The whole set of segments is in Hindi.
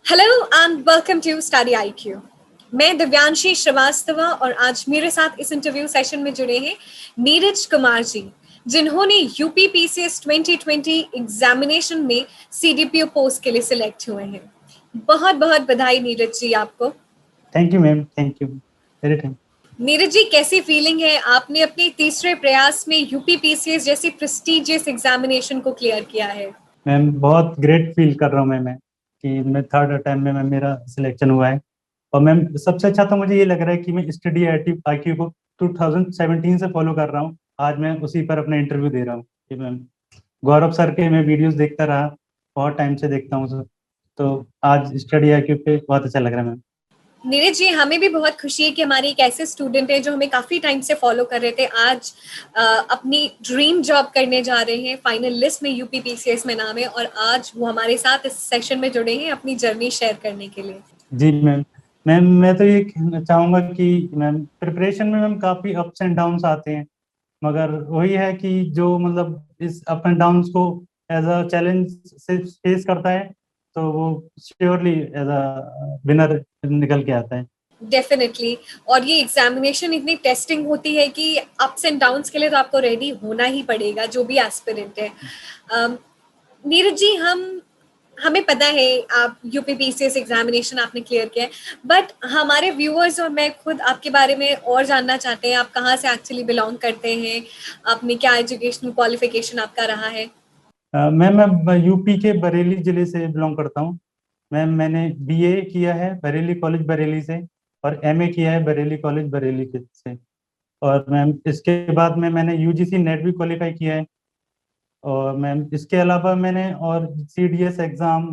Hello and welcome to study IQ. मैं दिव्यांशी श्रीवास्तव और आज मेरे साथ इस इंटरव्यू सेशन में जुड़े हैं नीरज कुमार जी, जिन्होंने यूपी पीसीएस 2020 एग्जामिनेशन में सीडीपीओ पोस्ट के लिए सिलेक्ट हुए हैं। बहुत बहुत बधाई नीरज जी आपको। Thank you ma'am, thank you very thank. Neeraj ji, कैसी फीलिंग है? आपने अपने तीसरे प्रयास में यूपी पीसीएस जैसी प्रेस्टिजियस एग्जामिनेशन को क्लियर किया है। मैम बहुत ग्रेट फील कर रहा हूँ मैं कि मैं थर्ड अटेम्प्ट में मैम मेरा सिलेक्शन हुआ है। और मैम सबसे अच्छा तो मुझे ये लग रहा है कि मैं स्टडी आईक्यू को 2017 से फॉलो कर रहा हूँ। आज मैं उसी पर अपना इंटरव्यू दे रहा हूँ कि मैम गौरव सर के मैं वीडियोस देखता रहा, बहुत टाइम से देखता हूँ सर, तो आज स्टडी आईक्यू पे बहुत अच्छा लग रहा है मैम। नीरज जी, हमें भी बहुत खुशी है कि हमारे एक ऐसे स्टूडेंट है जो हमें काफी टाइम से फॉलो कर रहे थे, आज अपनी ड्रीम जॉब करने जा रहे हैं। फाइनल लिस्ट में यूपी पीसीएस में नाम है और आज वो हमारे साथ इस सेशन में जुड़े हैं अपनी जर्नी शेयर करने के लिए। जी मैम। मैम मैं तो ये कहना चाहूँगा कि मैम प्रिपरेशन में मैम काफ़ी अप्स एंड डाउन्स आते हैं, मगर वही है कि जो मतलब इस अप एंड डाउन्स को एज अ चैलेंज से फेस करता है तो वो श्योरली एज अ विनर निकल के आता है। डेफिनेटली। और ये एग्जामिनेशन इतनी टेस्टिंग होती है कि अप्स एंड डाउन्स के लिए तो आपको रेडी होना ही पड़ेगा, जो भी एस्पिरेंट है। नीरज जी, हमें पता है आप यूपी पीसीएस एग्जामिनेशन आपने क्लियर किया है, बट हमारे व्यूअर्स और मैं खुद आपके बारे में और जानना चाहते हैं। आप कहाँ से एक्चुअली बिलोंग करते हैं? आपने क्या एजुकेशनल क्वालिफिकेशन आपका रहा है? मैम मैं यूपी के बरेली जिले से बिलोंग करता हूँ। मैम मैंने बीए किया है बरेली कॉलेज बरेली से और एमए किया है बरेली कॉलेज बरेली से। और मैम इसके बाद में मैंने यूजीसी नेट भी क्वालिफाई किया है। और मैम इसके अलावा मैंने और सीडीएस एग्ज़ाम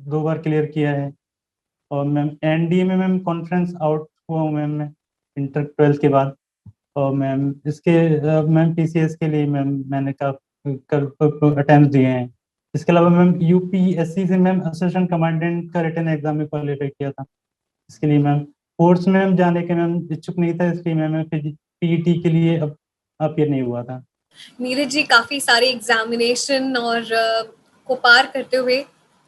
2 बार क्लियर किया है। और मैम एनडीए में मैम कॉन्फ्रेंस आउट हुआ हूँ मैम मैं इंटर 12th के बाद। और मैम इसके मैम पीसीएस के लिए मैम मैंने अटेम्प्ट दिए हैं। इसके अलावा मैम यूपीएससी से मैम असिस्टेंट कमांडेंट का रिटन एग्जाम में क्वालिफाई किया था। इसके लिए मैम फोर्स में मैम जाने के मैम इच्छुक नहीं था, इसलिए मैम पीईटी के लिए अब अपियर नहीं हुआ था। नीरज जी, काफी सारे एग्जामिनेशन और को पार करते हुए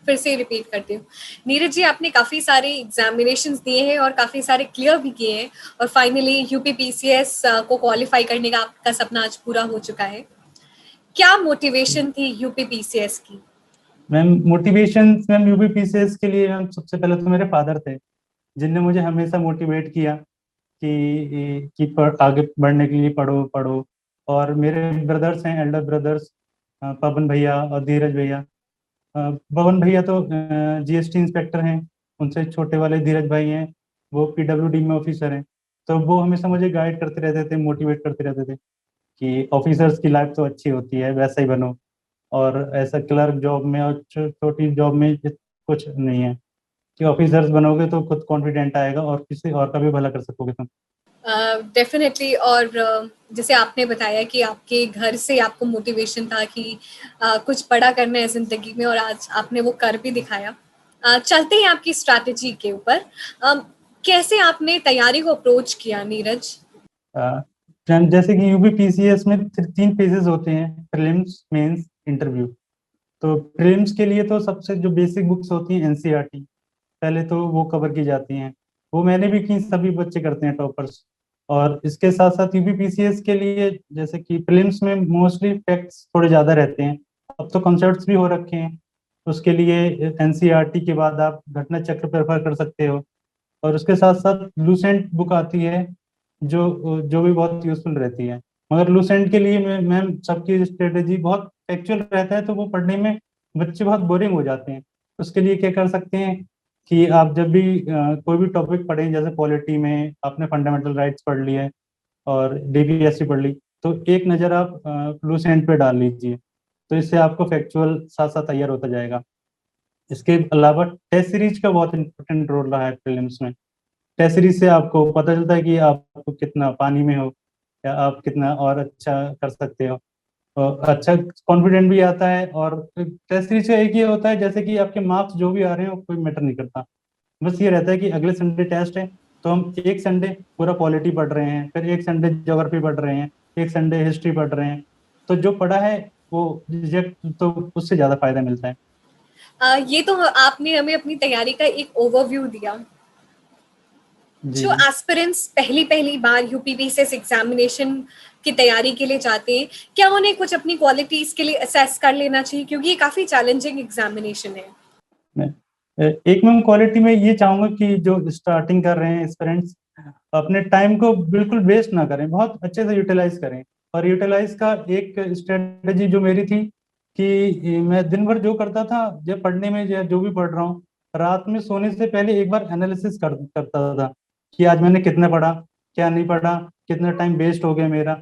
फिर से रिपीट करती हूँ, नीरज जी आपने काफी सारे एग्जामिनेशंस दिए हैं और काफी सारे क्लियर भी किए हैं और फाइनली यूपी पीसीएस को क्वालिफाई करने का आपका सपना आज पूरा हो चुका है। क्या मोटिवेशन थी यूपी पीसीएस की? मैम मोटिवेशन मैम यूपीपीसीएस के लिए मैम सबसे पहले तो मेरे फादर थे, जिनने मुझे हमेशा मोटिवेट किया कि आगे बढ़ने के लिए पढ़ो पढ़ो। और मेरे ब्रदर्स हैं, एल्डर ब्रदर्स, पवन भैया और धीरज भैया। पवन भैया तो जीएसटी इंस्पेक्टर हैं, उनसे छोटे वाले धीरज भाई हैं, वो पीडब्ल्यूडी में ऑफिसर हैं। तो वो हमेशा मुझे गाइड करते रहते थे, मोटिवेट करते रहते थे कि ऑफिसर्स की लाइफ तो अच्छी होती है, वैसा ही बनो। और ऐसा क्लर्क जॉब में और छोटी जॉब में कुछ नहीं है कि ऑफिसर्स बनोगे तो खुद कॉन्फिडेंट आएगा और किसी और का भी भला कर सकोगे तुम। डेफिनेटली। और जैसे आपने बताया कि आपके घर से आपको मोटिवेशन था कि कुछ बड़ा करना है जिंदगी में और आज आपने वो कर भी दिखाया। चलते हैं आपकी स्ट्रैटेजी के ऊपर। कैसे आपने तैयारी को अप्रोच किया नीरज? जैसे कि यूपीपीसीएस में 3 फेजेस होते हैं, प्रीलिम्स मेंस इंटरव्यू। तो प्रीलिम्स के लिए तो सबसे जो बेसिक बुक्स होती हैं एनसीईआरटी, पहले तो वो कवर की जाती हैं। वो मैंने भी की, सभी बच्चे करते हैं टॉपर्स। और इसके साथ साथ यूपीपीसीएस के लिए जैसे कि प्रीलिम्स में मोस्टली फैक्ट्स थोड़े ज़्यादा रहते हैं, अब तो कॉन्सेप्ट्स भी हो रखे हैं। उसके लिए एनसीईआरटी के बाद आप घटना चक्र प्रेफर कर सकते हो। और उसके साथ साथ लूसेंट बुक आती है जो जो भी बहुत यूजफुल रहती है। मगर लूसेंट के लिए मैम सबकी स्ट्रेटेजी बहुत एक्चुअल रहता है, तो वो पढ़ने में बच्चे बहुत बोरिंग हो जाते हैं। उसके लिए क्या कर सकते हैं कि आप जब भी कोई भी टॉपिक पढ़ें, जैसे पॉलिटी में आपने फंडामेंटल राइट्स पढ़ ली है और डीपीएससी पढ़ ली, तो एक नज़र आप लूसेंट पे डाल लीजिए, तो इससे आपको फैक्चुअल साथ साथ तैयार होता जाएगा। इसके अलावा टेस्ट सीरीज का बहुत इंपॉर्टेंट रोल रहा है प्रीलिम्स में। टेस्ट सीरीज से आपको पता चलता है कि आप कितना पानी में हो या आप कितना और अच्छा कर सकते हो, और अच्छा कॉन्फिडेंट भी आता है। और टेस्ट सीरीज का एक ये होता है जैसे कि आपके मार्क्स जो भी आ रहे हैं वो कोई मैटर नहीं करता, बस ये रहता है कि अगले संडे टेस्ट है, तो हम एक संडे पूरा पॉलिटी पढ़ रहे हैं, फिर एक संडे ज्योग्राफी पढ़ रहे हैं, एक संडे हिस्ट्री पढ़ रहे हैं। तो जो पढ़ा है वो रिजेक्ट, तो उससे ज़्यादा फायदा मिलता है। ये तो आपने हमें अपनी तैयारी का एक ओवरव्यू दिया। जी जो जी। एस्पिरेंट्स पहली पहली बार यूपीपीसीएस एग्जामिनेशन की तैयारी के लिए जाते हैं, क्या उन्हें कुछ अपनी क्वालिटीज के लिए असेस कर लेना चाहिए, क्योंकि ये काफी चैलेंजिंग एग्जामिनेशन है? मैं एक मैम क्वालिटी में ये चाहूंगा कि जो स्टार्टिंग कर रहे हैं स्टूडेंट्स अपने टाइम को बिल्कुल वेस्ट ना करें, बहुत अच्छे से यूटिलाइज करें। और यूटिलाइज का एक स्ट्रेटजी जो मेरी थी कि मैं दिन भर जो करता था, जब पढ़ने में या जो भी पढ़ रहा हूँ, रात में सोने से पहले एक बार एनालिसिस करता था कि आज मैंने कितना पढ़ा, क्या नहीं पढ़ा, कितना टाइम वेस्ट हो गया मेरा।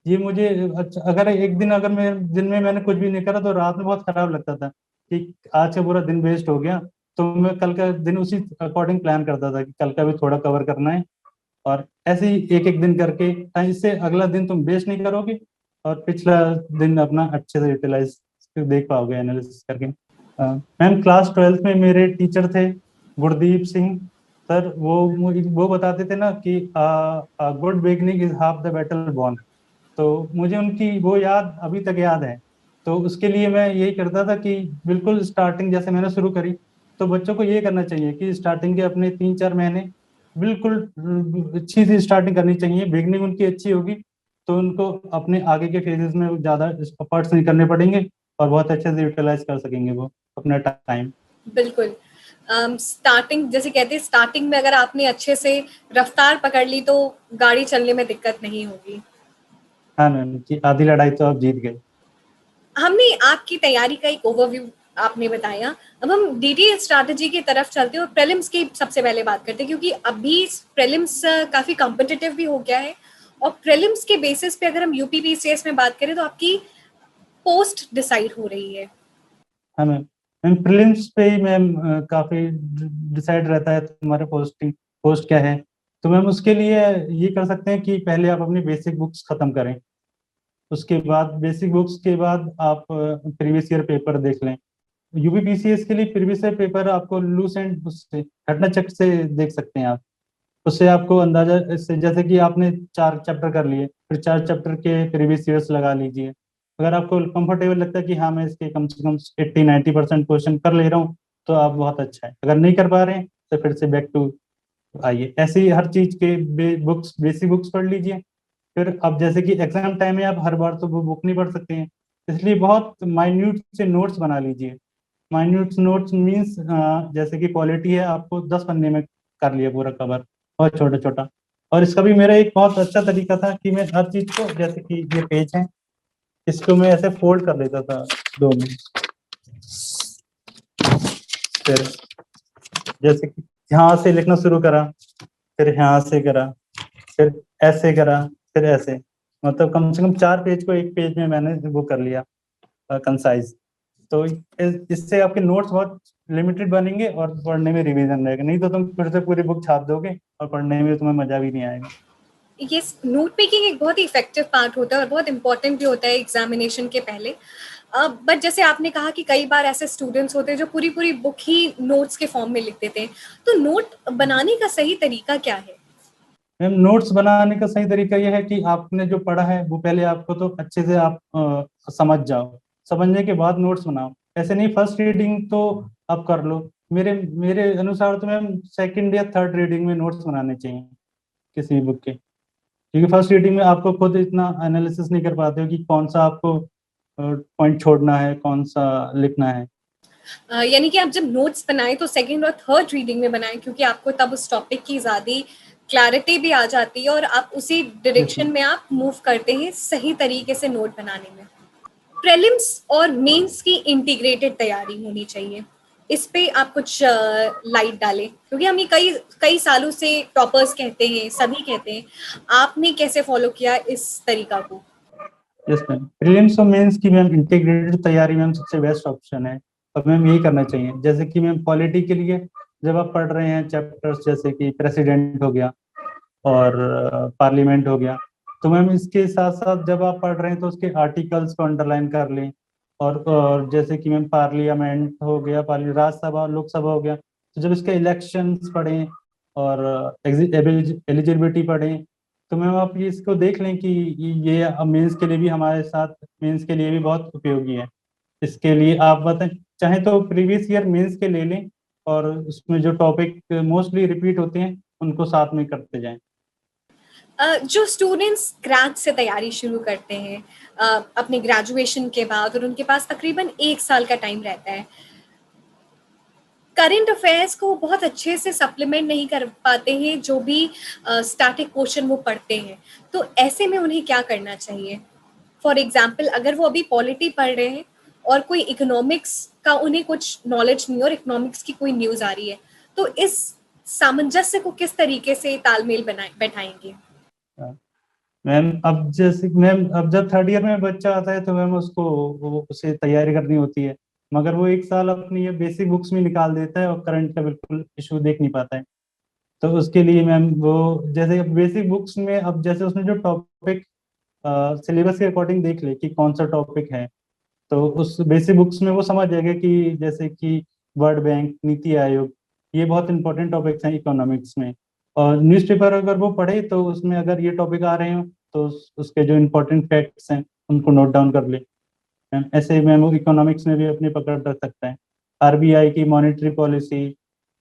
ये मुझे अच्छा, अगर एक दिन अगर मैं दिन में मैंने कुछ भी नहीं करा तो रात में बहुत खराब लगता था कि आज का पूरा दिन वेस्ट हो गया। तो मैं कल का दिन उसी अकॉर्डिंग प्लान करता था कि कल का भी थोड़ा कवर करना है। और ऐसे ही एक एक दिन करके इससे अगला दिन तुम वेस्ट नहीं करोगे और पिछला दिन अपना अच्छे से यूटिलाइज देख पाओगे एनालिसिस करके। मैम क्लास 12th में मेरे टीचर थे गुरदीप सिंह सर। वो बताते थे ना कि good beginning is half the battle won. तो मुझे उनकी वो याद अभी तक याद है। तो उसके लिए मैं यही करता था कि बिल्कुल स्टार्टिंग जैसे मैंने शुरू करी, तो बच्चों को ये करना चाहिए कि स्टार्टिंग के अपने 3-4 महीने बिल्कुल अच्छी सी स्टार्टिंग करनी चाहिए। बिगनिंग उनकी अच्छी होगी तो उनको अपने आगे के फेजेस में ज़्यादा एफर्ट्स नहीं करने पड़ेंगे और बहुत अच्छे से यूटिलाइज कर सकेंगे वो अपना टाइम। बिल्कुल। स्टार्टिंग जैसे कहते हैं, स्टार्टिंग में अगर आपने अच्छे से रफ्तार पकड़ ली तो गाड़ी चलने में दिक्कत नहीं होगी। हाँ मैम कि आधी लड़ाई तो आप जीत गए। हमने आपकी तैयारी का एक ओवरव्यू आपने बताया। अब हम डीटीएल स्ट्रैटेजी की तरफ चलते हैं और प्रीलिम्स की सबसे पहले बात करते हैं, क्योंकि अभी प्रीलिम्स काफी कॉम्पिटिटिव भी हो गया है। और प्रीलिम्स के बेसिस पे अगर हम यूपीपीसीएस में बात करें तो आपकी पोस्ट डिसाइड हो रही है। हाँ मैम। मैम प्रीलिम्स पे ही मैम काफी डिसाइड रहता है तुम्हारे पोस्ट क्या है। तो मैम उसके लिए ये कर सकते हैं कि पहले आप अपनी बेसिक बुक्स खत्म करें। उसके बाद बेसिक बुक्स के बाद आप प्रीवियस ईयर पेपर देख लें। यूपीपीसीएस के लिए प्रीवियस ईयर पेपर आपको लूस एंड उससे घटना चक्र से देख सकते हैं आप। उससे आपको अंदाजा इससे जैसे कि आपने 4 चैप्टर कर लिए, फिर 4 चैप्टर के प्रीवियस ईयर्स लगा लीजिए। अगर आपको कंफर्टेबल लगता है कि हाँ मैं इसके कम से कम 80-90% क्वेश्चन कर ले रहा हूँ तो आप बहुत अच्छा है। अगर नहीं कर पा रहे हैं तो फिर से बैक टू आइए। ऐसे ही हर चीज के बुक्स बेसिक बुक्स पढ़ लीजिए। फिर अब जैसे कि एग्जाम टाइम में आप हर बार तो वो बुक नहीं पढ़ सकते हैं, इसलिए बहुत माइन्यूट से नोट्स बना लीजिए। माइन्यूट नोट्स मीन्स जैसे कि क्वालिटी है आपको 10 पन्ने में कर लिया पूरा कवर, बहुत छोटा छोटा। और इसका भी मेरा एक बहुत अच्छा तरीका था कि मैं हर चीज को जैसे कि ये पेज है इसको मैं ऐसे फोल्ड कर लेता था दो में। फिर जैसे कि यहाँ से लिखना शुरू करा, फिर यहाँ से करा, फिर ऐसे करा, फिर ऐसे। मतलब कम से कम 4 पेज को एक पेज में मैंने वो कर लिया कंसाइज। तो इससे आपके नोट्स बहुत लिमिटेड बनेंगे और पढ़ने में रिवीजन रहेगा। नहीं तो तुम फिर से पूरी बुक छाप दोगे और पढ़ने में तुम्हें मजा भी नहीं आएगा। ये नोट मेकिंग एक बहुत ही इफेक्टिव पार्ट होता है और बहुत इंपॉर्टेंट भी होता है एग्जामिनेशन के पहले। बट जैसे आपने कहा कि कई बार ऐसे स्टूडेंट्स होते हैं जो पूरी पूरी बुक ही नोट्स के फॉर्म में लिख देते हैं, तो नोट बनाने का सही तरीका क्या है? मैम नोट्स बनाने का सही तरीका यह है कि आपने जो पढ़ा है वो पहले आपको तो अच्छे से आप समझ जाओ। समझने के बाद नोट्स बनाओ। ऐसे नहीं फर्स्ट रीडिंग तो आप कर लो। मेरे मेरे अनुसार तो मैम सेकंड या थर्ड रीडिंग में नोट्स बनाने चाहिए किसी भी बुक के। क्योंकि फर्स्ट रीडिंग में आपको खुद इतना एनालिसिस नहीं कर पाते हो कि कौन सा आपको पॉइंट छोड़ना है, कौन सा लिखना है। यानी कि आप जब नोट्स बनाएं तो सेकंड और थर्ड रीडिंग में बनाएं, क्योंकि आपको तब उस टॉपिक की ज्यादा क्लैरिटी भी आ जाती है और आप उसी यस डायरेक्शन में आप मूव करते हैं सही तरीके से नोट बनाने में। प्रीलिम्स और मेंस की इंटीग्रेटेड तैयारी होनी चाहिए, इस पे आप कुछ लाइट डालें, क्योंकि हम ये कई कई सालों से टॉपर्स कहते हैं, सभी कहते हैं। आपने कैसे फॉलो किया इस तरीका को? यस मैम प्रीलिम्स और मेंस की मैम इंटीग्रेटेड तैयारी मैम सबसे बेस्ट ऑप्शन है। और मैम यही करना चाहिए। जैसे कि मैम पॉलिटी के लिए जब आप पढ़ रहे हैं चैप्टर्स जैसे कि प्रेसिडेंट हो गया और पार्लियामेंट हो गया, तो मैम इसके साथ साथ जब आप पढ़ रहे हैं तो उसके आर्टिकल्स को अंडरलाइन कर लें। और जैसे कि मैम पार्लियामेंट हो गया, राज्यसभा और लोकसभा हो गया, तो जब इसके इलेक्शंस पढ़ें और एलिजिबिलिटी पढ़ें तो मैम आप ये इसको देख लें कि ये मेंस के लिए भी हमारे साथ मेंस के लिए भी बहुत उपयोगी है। इसके लिए आप बताएं चाहे तो प्रीवियस ईयर मेंस के ले लें और उसमें जो टॉपिक मोस्टली रिपीट होते हैं उनको साथ में करते जाएं। जो स्टूडेंट्स ग्रेड से तैयारी शुरू करते हैं अपने ग्रेजुएशन के बाद और उनके पास तकरीबन 1 साल का टाइम रहता है, करंट अफेयर्स को बहुत अच्छे से सप्लीमेंट नहीं कर पाते हैं जो भी स्टैटिक क्वेश्चन वो पढ़ते हैं, तो ऐसे में उन्हें क्या करना चाहिए? फॉर एग्जाम्पल, अगर वो अभी पॉलिटी पढ़ रहे हैं और कोई इकोनॉमिक्स का उन्हें कुछ नॉलेज नहीं और इकोनॉमिक्स की कोई न्यूज आ रही है, तो इस सामंजस्य को किस तरीके से तालमेल बनाए बैठाएंगे? मैम अब जैसे मैम अब जब थर्ड ईयर में बच्चा आता है तो मैम उसको उसे तैयारी करनी होती है, मगर वो एक साल अपनी ये बेसिक बुक्स में निकाल देता है और करंट का बिल्कुल इशू देख नहीं पाता है। तो उसके लिए मैम वो जैसे बेसिक बुक्स में अब जैसे उसने जो टॉपिक सिलेबस के अकॉर्डिंग देख ले कि कौन सा टॉपिक है, तो उस बेसिक बुक्स में वो समझ जाएगा कि जैसे कि वर्ल्ड बैंक, नीति आयोग, ये बहुत इंपॉर्टेंट टॉपिक्स हैं इकोनॉमिक्स में। और न्यूज़पेपर अगर वो पढ़े तो उसमें अगर ये टॉपिक आ रहे हो तो उसके जो इम्पोर्टेंट फैक्ट्स हैं उनको नोट डाउन कर ले। ऐसे में वो इकोनॉमिक्स में भी अपनी पकड़ रख सकता है। आरबीआई की मॉनेटरी पॉलिसी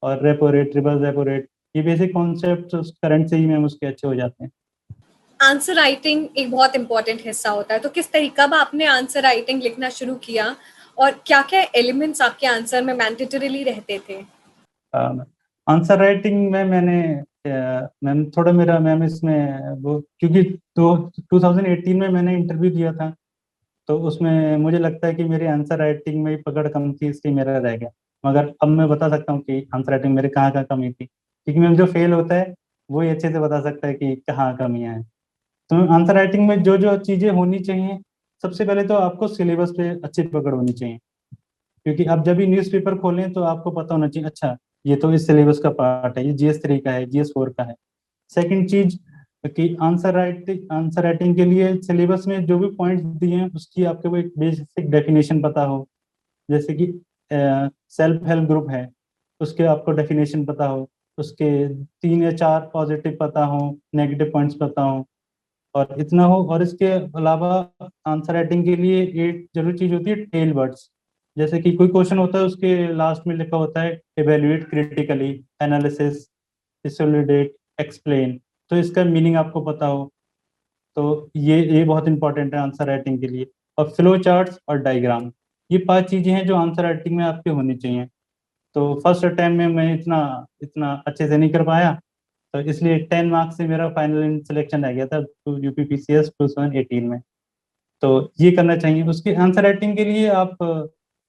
और repo rate, reverse repo rate, ये बेसिक कॉन्सेप्ट करंट से ही मैम उसके अच्छे हो जाते हैं। आंसर राइटिंग एक बहुत इंपॉर्टेंट हिस्सा होता है, तो किस तरीका कब आपने आंसर राइटिंग लिखना शुरू किया और क्या क्या एलिमेंट्स आपके आंसर में मैंडेटरीली रहते थे? आंसर राइटिंग में मैंने मैम थोड़ा मेरा मैम इसमें वो क्योंकि तो 2018 में मैंने इंटरव्यू दिया था, तो उसमें मुझे लगता है कि मेरी आंसर राइटिंग में पकड़ कम थी इसलिए मेरा रह गया। मगर अब मैं बता सकता हूँ कि आंसर राइटिंग मेरे कहाँ कहाँ कमी थी, क्योंकि मैम जो फेल होता है वो ही अच्छे से बता सकता है कि कहाँ कमियाँ हैं। तो आंसर राइटिंग में जो जो चीज़ें होनी चाहिए, सबसे पहले तो आपको सिलेबस पे अच्छी पकड़ होनी चाहिए, क्योंकि आप जब भी न्यूज़पेपर खोलें तो आपको पता होना चाहिए अच्छा ये तो इस सिलेबस का पार्ट है, ये GS 3 का है, GS 4 का है। सेकंड चीज कि आंसर राइटिंग के लिए सिलेबस में जो भी पॉइंट्स दिए हैं उसकी आपको वो एक बेसिक डेफिनेशन पता हो। जैसे कि सेल्फ हेल्प ग्रुप है, उसके आपको डेफिनेशन पता हो, उसके 3 या 4 पॉजिटिव पता हो, नेगेटिव पॉइंट्स पता हो, और इतना हो। और इसके अलावा आंसर राइटिंग के लिए एक जरूरी चीज होती है टेल वर्ड्स। जैसे कि कोई क्वेश्चन होता है उसके लास्ट में लिखा होता है इवेल्युएट क्रिटिकली, एनालिसिस, डिसोलिडेट, एक्सप्लेन, तो इसका मीनिंग आपको पता हो। तो ये बहुत इंपॉर्टेंट है आंसर राइटिंग के लिए। और फ्लो चार्ट्स और डायग्राम, ये 5 चीजें हैं जो आंसर राइटिंग में आपके होनी चाहिए। तो फर्स्ट अटेम्प्ट में मैं इतना इतना अच्छे से नहीं कर पाया, तो इसलिए 10 मार्क्स से मेरा फाइनल सिलेक्शन रह गया था UPPCS 2018 में। तो ये करना चाहिए। उसके आंसर राइटिंग के लिए आप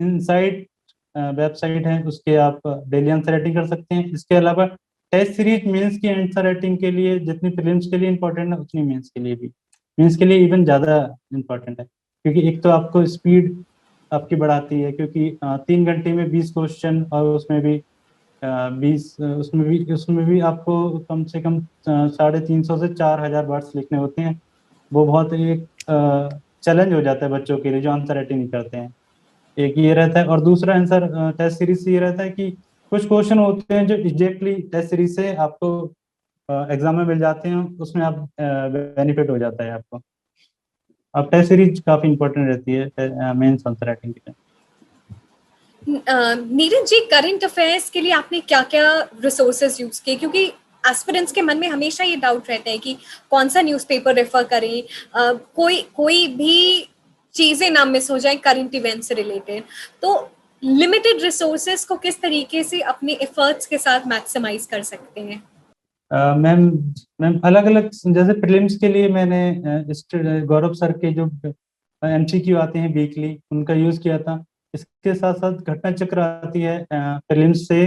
इनसाइट वेबसाइट है, उसके आप डेली आंसर राइटिंग कर सकते हैं। इसके अलावा टेस्ट सीरीज मेंस की आंसर राइटिंग के लिए जितनी प्रीलिम्स के लिए इंपॉर्टेंट है उतनी मेंस के लिए भी, मेंस के लिए इवन ज़्यादा इंपॉर्टेंट है, क्योंकि एक तो आपको स्पीड आपकी बढ़ाती है, क्योंकि 3 घंटे में 20 क्वेश्चन, और उसमें भी 20 उसमें भी आपको कम से कम 350 से 4000 वर्ड्स लिखने होते हैं। वो बहुत एक चैलेंज हो जाता है बच्चों के लिए जो आंसर राइटिंग नहीं करते हैं। एक ये रहता है, और दूसरा आंसर टेस्ट सीरीज से ये रहता है कि कुछ क्वेश्चन होते हैं जो एग्जैक्टली टेस्ट सीरीज से आपको एग्जाम में मिल जाते हैं, उसमें आप बेनिफिट हो जाता है आपको। अब टेस्ट सीरीज काफी इंपॉर्टेंट रहती है मेंस आंसर राइटिंग के लिए। नीरज जी, करंट अफेयर्स के लिए आपने क्या क्या रिसोर्सेज यूज किए? क्योंकि एस्पिरेंट्स के मन में हमेशा ये डाउट रहता है कि कौन सा न्यूज़पेपर रेफर करें, कोई कोई भी चीजें ना मिस हो जाए करंट इवेंट से रिलेटेड, तो लिमिटेड रिसोर्सेज को किस तरीके से अपने एफर्ट्स के साथ मैक्सिमाइज कर सकते हैं? मैम मैम अलग अलग, जैसे प्रीलिम्स के लिए मैंने गौरव सर के जो MCQ आते हैं वीकली उनका यूज किया था। इसके साथ साथ घटना चक्र आती है प्रीलिम्स से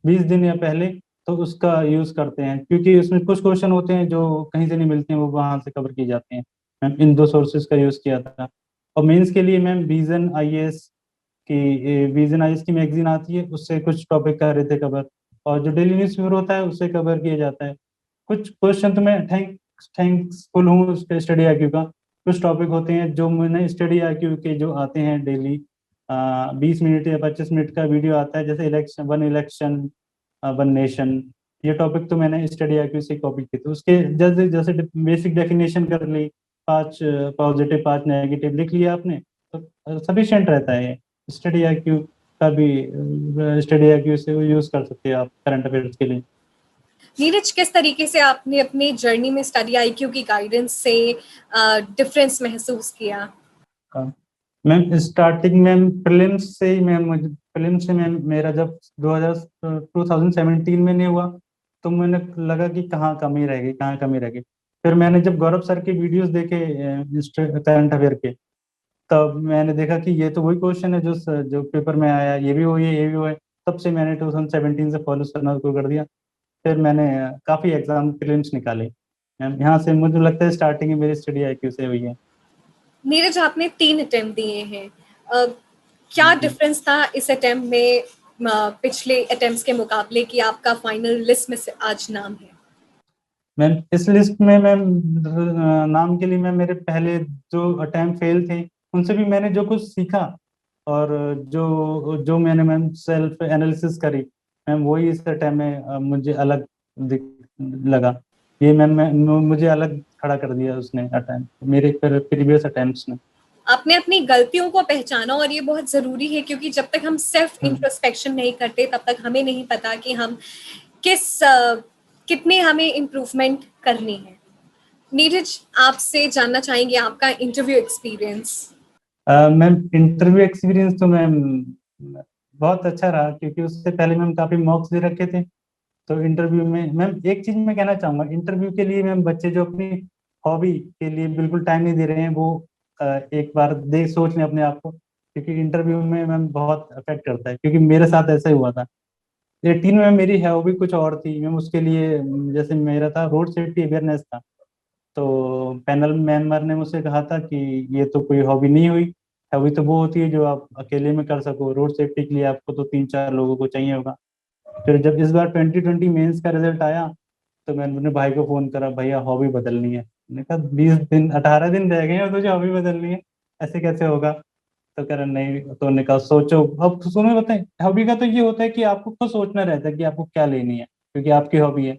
20 दिन या पहले, तो उसका यूज करते हैं, क्योंकि उसमें कुछ क्वेश्चन होते हैं जो कहीं से नहीं मिलते हैं, वो वहां से कवर किए जाते हैं। मैम इन 2 सोर्सेज का यूज किया था। और मेंस के लिए मैम विजन आईएएस की मैगजीन आती है, उससे कुछ टॉपिक कर रहे थे कवर, और जो डेली न्यूज़पेपर होता है उससे कवर किया जाता है। कुछ क्वेश्चन तो मैं थैंक्सफुल हूँ उसके स्टडी आईक्यू का। कुछ टॉपिक होते हैं जो मैंने स्टडी आईक्यू के जो आते हैं डेली 20 मिनट या 25 मिनट का वीडियो आता है, जैसे इलेक्शन वन नेशन, ये टॉपिक तो मैंने स्टडी आईक्यू से कॉपी किए थे। उसके जैसे जैसे बेसिक डेफिनेशन कर ली, 5 पॉजिटिव 5 नेगेटिव लिख लिया आपने, तो सफिशिएंट रहता है स्टडी आईक्यू। का भी स्टडी आईक्यू से यूज कर सकते हैं आप करंट अफेयर्स के लिए। नीरज, किस तरीके से आपने अपनी जर्नी में स्टडी आईक्यू की गाइडेंस से डिफरेंस महसूस किया? मैम स्टार्टिंग में प्रीलिम्स से ही मैम मुझे प्रीलिम्स से मैम मेरा जब 2017 में नहीं हुआ तो मैंने लगा कि कहाँ कमी रह गई, कहाँ कमी रह गई। फिर मैंने जब गौरव सर के वीडियोस देखे करंट अफेयर के, तब मैंने देखा कि ये तो वही क्वेश्चन है जो पेपर में आया, ये भी वही है, ये भी वही है। तब से मैंने 2017 से फॉलो करना शुरू कर दिया। फिर मैंने काफ़ी एग्जाम प्रीलिम्स निकाले मैम। यहाँ से मुझे लगता है स्टार्टिंग मेरी स्टडी आईक्यू से हुई है। नीरज, आपने 3 अटेम्प्ट दिए हैं। क्या जी डिफरेंस था इस अटेम्प्ट में पिछले अटेम्प्ट्स के मुकाबले कि आपका फाइनल लिस्ट में से आज नाम है? मैम इस लिस्ट में मैम नाम के लिए मैम मेरे पहले जो अटेम्प्ट फेल थे उनसे भी मैंने जो कुछ सीखा, और जो जो मैंने मैम सेल्फ एनालिसिस करी मैम, वही इस अटेम्प्ट में मुझे अलग लगा। ये मैम मुझे अलग खड़ा कर दिया उसने अटेम्प्ट, मेरे प्रीवियस अटेम्प्ट्स ने। आपने अपनी गलतियों को पहचाना, और ये बहुत जरूरी है क्योंकि जब तक हम सेल्फ हम्म। इंट्रोस्पेक्शन नहीं करते तब तक हमें नहीं पता कि हम कितने हमें इम्प्रूवमेंट करनी है। नीरज, आपसे जानना चाहेंगे आपका interview experience. Ma'am interview experience तो मैम बहुत अच्छा रहा, क्योंकि उससे पहले मैम काफ़ी मॉक्स दे रखे थे। तो इंटरव्यू में मैम एक चीज मैं कहना चाहूंगा, इंटरव्यू के लिए मैम बच्चे जो अपनी हॉबी के लिए बिल्कुल टाइम नहीं दे रहे हैं, वो एक बार देख सोच लें अपने आप को, क्योंकि इंटरव्यू में मैम बहुत अफेक्ट करता है। क्योंकि मेरे साथ ऐसा ही हुआ था। 18 में मेरी हॉबी कुछ और थी मैम, उसके लिए जैसे मेरा था रोड सेफ्टी अवेयरनेस था। तो पैनल मेंबर ने मुझसे कहा था कि ये तो कोई हॉबी नहीं हुई, हॉबी तो वो होती है जो आप अकेले में कर सको, रोड सेफ्टी के लिए आपको तो 3-4 लोगों को चाहिए होगा। फिर जब इस बार 2020 मेंस का रिजल्ट आया, तो मैंने अपने भाई को फोन करा, भैया हॉबी बदलनी है। मैंने कहा 20 दिन 18 दिन रह गए हैं और तुझे हॉबी बदलनी है, ऐसे कैसे होगा? तो कह रहा नहीं। तो उन्होंने कहा सोचो। अब तुम्हें बताएं, हॉबी का तो ये होता है कि आपको खुद सोचना रहता है कि आपको क्या लेनी है, क्योंकि आपकी हॉबी है।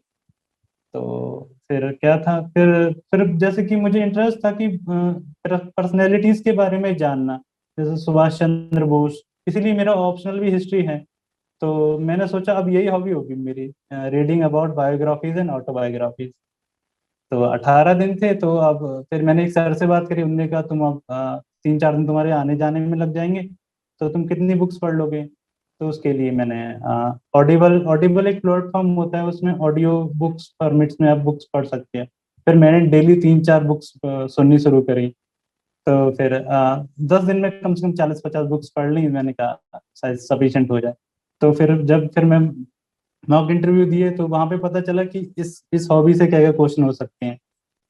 तो फिर क्या था, फिर जैसे कि मुझे इंटरेस्ट था कि पर्सनैलिटीज के बारे में जानना, जैसे सुभाष चंद्र बोस, इसीलिए मेरा ऑप्शनल भी हिस्ट्री है। तो मैंने सोचा अब यही हॉबी होगी मेरी, reading about biographies and autobiographies. तो 18 दिन थे, तो अब फिर मैंने एक सर से बात करी, उन्होंने कहा तुम अब 3-4 दिन तुम्हारे आने जाने में लग जाएंगे, तो तुम कितनी बुक्स पढ़ लोगे? तो उसके लिए मैंने ऑडिबल ऑडिबल एक प्लेटफॉर्म होता है, उसमें ऑडियो बुक्स परमिट्स में आप बुक्स पढ़ सकते हैं। फिर मैंने डेली 3-4 बुक्स सुननी शुरू करी। तो फिर 10 दिन में कम से कम 40-50 बुक्स पढ़ ली, मैंने कहा शायद सफिशिएंट हो जाए। तो फिर मैं मॉक इंटरव्यू दिए, तो वहां पे पता चला कि इस हॉबी से क्या क्या क्वेश्चन हो सकते हैं।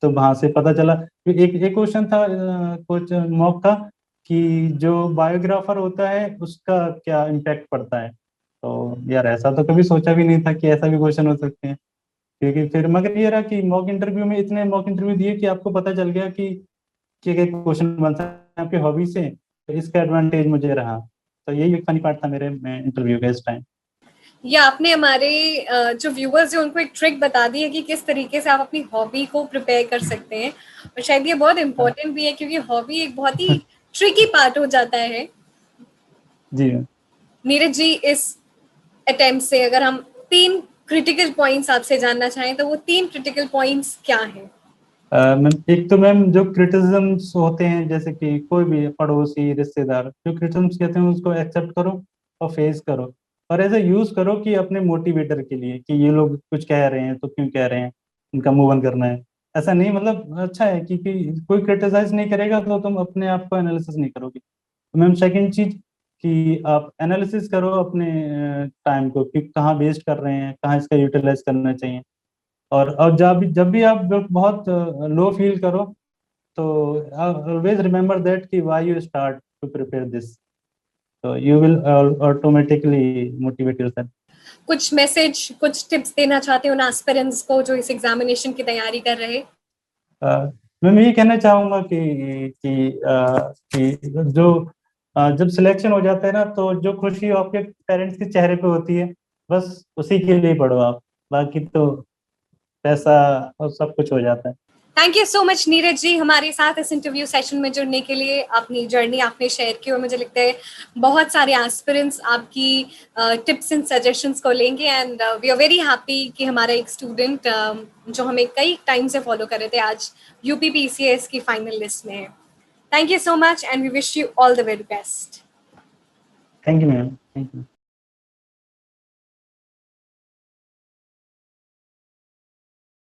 तो वहां से पता चला कि एक क्वेश्चन था कुछ मॉक का, कि जो बायोग्राफर होता है उसका क्या इम्पैक्ट पड़ता है। तो यार ऐसा तो कभी सोचा भी नहीं था कि ऐसा भी क्वेश्चन हो सकते हैं। क्योंकि फिर मगर ये रहा कि मॉक इंटरव्यू में इतने मॉक इंटरव्यू दिए कि आपको पता चल गया कि क्या क्वेश्चन बन सकते हैं आपकी हॉबी से। तो इसका एडवांटेज मुझे रहा। तो यही एक फनी पार्ट था मेरे इंटरव्यू का इस टाइम। या आपने हमारे जो व्यूअर्स हैं उनको एक ट्रिक बता दी है कि किस तरीके से आप अपनी हॉबी को प्रिपेयर कर सकते हैं, और शायद ये बहुत इंपॉर्टेंट भी है क्योंकि हॉबी एक बहुत ही ट्रिकी पार्ट हो जाता है। जी नीरज जी, इस अटेम्प्ट से अगर हम 3 क्रिटिकल पॉइंट्स आपसे जानना चाहें तो वो 3 क्रिटिकल पॉइंट्स क्या हैं? मैम एक तो मैम जो क्रिटिसिज्म्स होते हैं, जैसे कि कोई भी पड़ोसी रिश्तेदार जो क्रिटिसिज्म्स कहते हैं उसको एक्सेप्ट करो और फेस करो, और ऐसे यूज करो कि अपने मोटिवेटर के लिए, कि ये लोग कुछ कह रहे हैं तो क्यों कह रहे हैं, इनका मूव ऑन करना है। ऐसा नहीं, मतलब अच्छा है कि कोई क्रिटिसाइज नहीं करेगा तो तुम अपने आप को एनालिसिस नहीं करोगे। तो मैम सेकंड चीज कि आप एनालिसिस करो अपने टाइम को, कि कहाँ वेस्ट कर रहे हैं, कहाँ इसका यूटिलाइज करना चाहिए। और जब भी आप बहुत लो फील करो, तो ऑलवेज रिमेम्बर दैट कि why you start to prepare this, तो you will automatically motivate yourself. कुछ मैसेज, कुछ टिप्स देना चाहते हो उन एस्पिरेंट्स को जो इस एग्जामिनेशन की तैयारी कर रहे? मैं ये कहना चाहूंगा कि जो जब सिलेक्शन हो जाता है ना, तो जो खुशी आपके पेरेंट्स के चेहरे पे होती है, बस उसी के लिए पढ़ो आप। बाकी तो पैसा और सब कुछ हो जाता है। Thank you so much Neeraj ji हमारे साथ इस इंटरव्यू सेशन में जुड़ने के लिए। अपनी जर्नी आपने शेयर की और मुझे लगता है बहुत सारे एस्पिरेंट्स आपकी टिप्स एंड सजेशंस को लेंगे and we are very happy कि हमारा एक स्टूडेंट जो हमें कई टाइम से फॉलो कर रहे थे आज यूपी पीसीएस की फाइनल लिस्ट में है। Thank you so much and we wish you all the very best. Thank you ma'am, thank you.